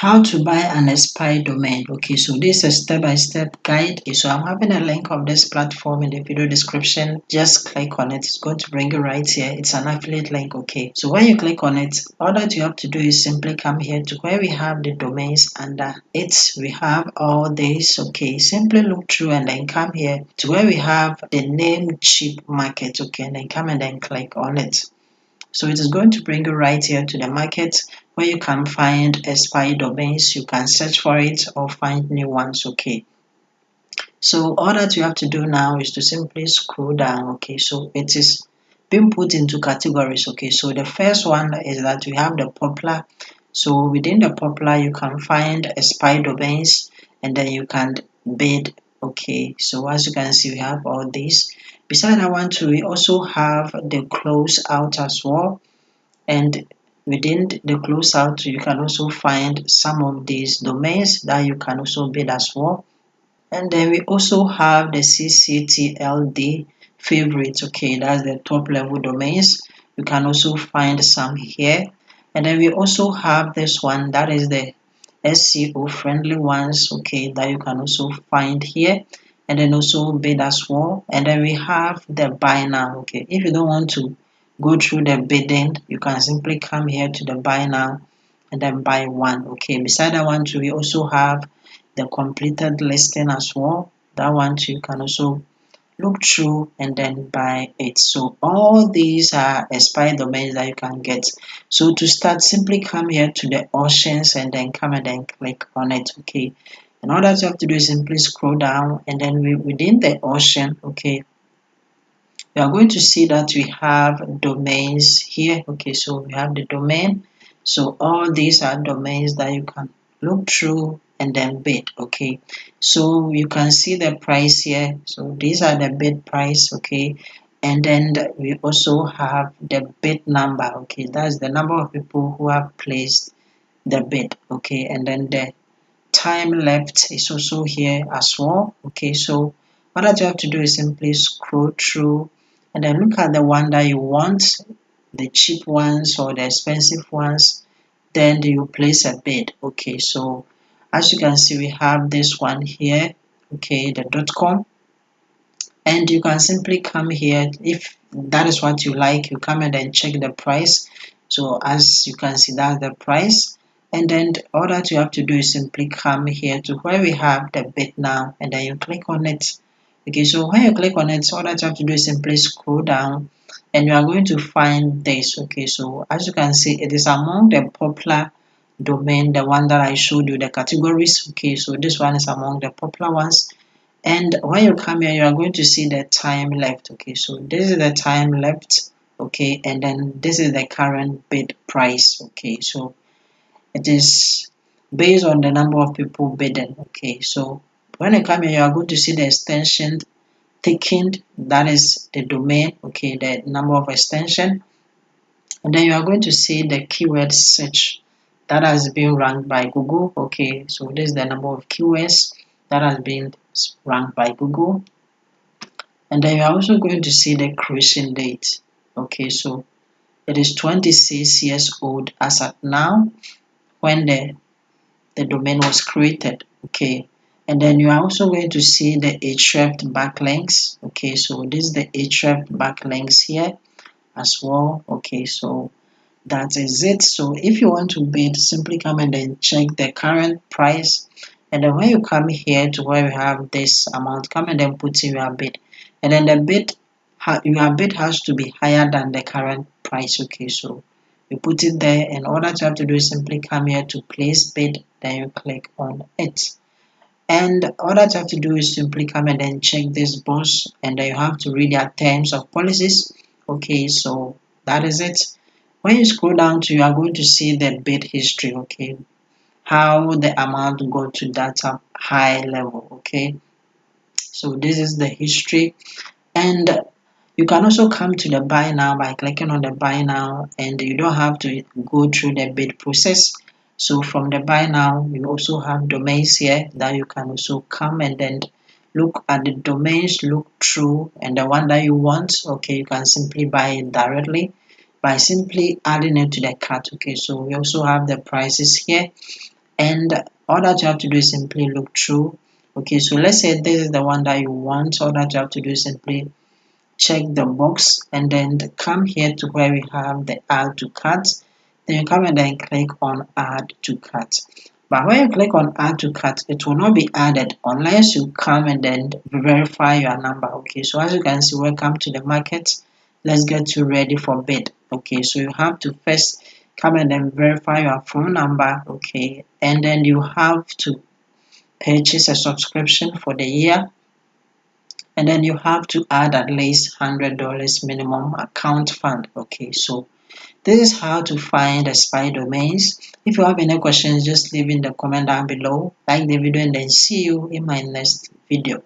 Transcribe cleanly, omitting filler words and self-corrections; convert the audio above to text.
How to buy an expired domain. Okay, so this is a step-by-step guide. Okay, so I'm having a link of this platform in the video description. Just click on it. It's going to bring you right here. It's an affiliate link. Okay, so when you click on it, all that you have to do is simply come here to where we have the domains under it. We have all these. Okay, simply look through and then come here to where we have the name cheap market. Okay, and then come and then click on it. So it is going to bring you right here to the market where you can find expired domains. You can search for it or find new ones. Okay. So all that you have to do now is to simply scroll down. Okay. So it is being put into categories. Okay. So the first one is that we have the popular. So within the popular, you can find expired domains and then you can bid. Okay. So as you can see, we have all these. Beside that one too, we also have the close out as well, and within the closeout you can also find some of these domains that you can also bid as well. And then we also have the cctld favorites. Okay, that's the top level domains. You can also find some here. And then we also have this one, that is the SEO friendly ones. Okay, that you can also find here and then also bid as well. And then we have the buy now. Okay, if you don't want to go through the bidding, you can simply come here to the buy now and then buy one. Okay, beside that one too, we also have the completed listing as well. That one too, you can also look through and then buy it. So all these are expired domains that you can get. So to start, simply come here to the auctions and then come and then click on it. Okay, and all that you have to do is simply scroll down and then within the auction, okay, we are going to see that we have domains here. Okay, so we have the domain. So all these are domains that you can look through and then bid. Okay, so you can see the price here. So these are the bid price. Okay, and then we also have the bid number. Okay, that's the number of people who have placed the bid. Okay, and then the time left is also here as well. Okay, so what that you have to do is simply scroll through and then look at the one that you want, the cheap ones or the expensive ones, then you place a bid. Okay, so as you can see, we have this one here. Okay, the .com, and you can simply come here. If that is what you like, you come and then check the price. So as you can see, that's the price, and then all that you have to do is simply come here to where we have the bid now and then you click on it. Okay, so when you click on it, all that you have to do is simply scroll down and you are going to find this. Okay, so as you can see, it is among the popular domain, the one that I showed you, the categories. Okay, so this one is among the popular ones, and when you come here, you are going to see the time left. Okay, so this is the time left. Okay, and then this is the current bid price. Okay, so it is based on the number of people bidding. Okay, so when you come here, you are going to see the extension taken, that is the domain. Okay, the number of extension, and then you are going to see the keyword search that has been ranked by Google. Okay, so this is the number of keywords that has been ranked by Google. And then you're also going to see the creation date. Okay, so it is 26 years old as at now when the domain was created. Okay, and then you are also going to see the Ahrefs backlinks. Okay, so this is the Ahrefs backlinks here as well. Okay, so that is it. So if you want to bid, simply come and then check the current price, and then when you come here to where we have this amount, come and then put in your bid, and then the bid your bid has to be higher than the current price. Okay, so you put it there, and all that you have to do is simply come here to place bid, then you click on it, and all that you have to do is simply come and then check this box, and then you have to read their terms of policies. Okay, so that is it. When you scroll down to, you are going to see the bid history. Okay, how the amount got to that high level. Okay, so this is the history, and you can also come to the buy now by clicking on the buy now, and you don't have to go through the bid process. So from the buy now, you also have domains here that you can also come and then look at the domains, look through, and the one that you want, okay, you can simply buy it directly by simply adding it to the cart. Okay, so we also have the prices here, and all that you have to do is simply look through. Okay, so let's say this is the one that you want. All that you have to do is simply check the box and then come here to where we have the add to cart. Then you come and then click on add to cart. But when you click on add to cart, it will not be added unless you come and then verify your number. Okay, so as you can see, welcome to the market. Let's get you ready for bid. Okay, so you have to first come and then verify your phone number. Okay, and then you have to purchase a subscription for the year, and then you have to add at least $100 minimum account fund. Okay, so this is how to find the spy domains. If you have any questions, just leave in the comment down below. Like the video and then see you in my next video.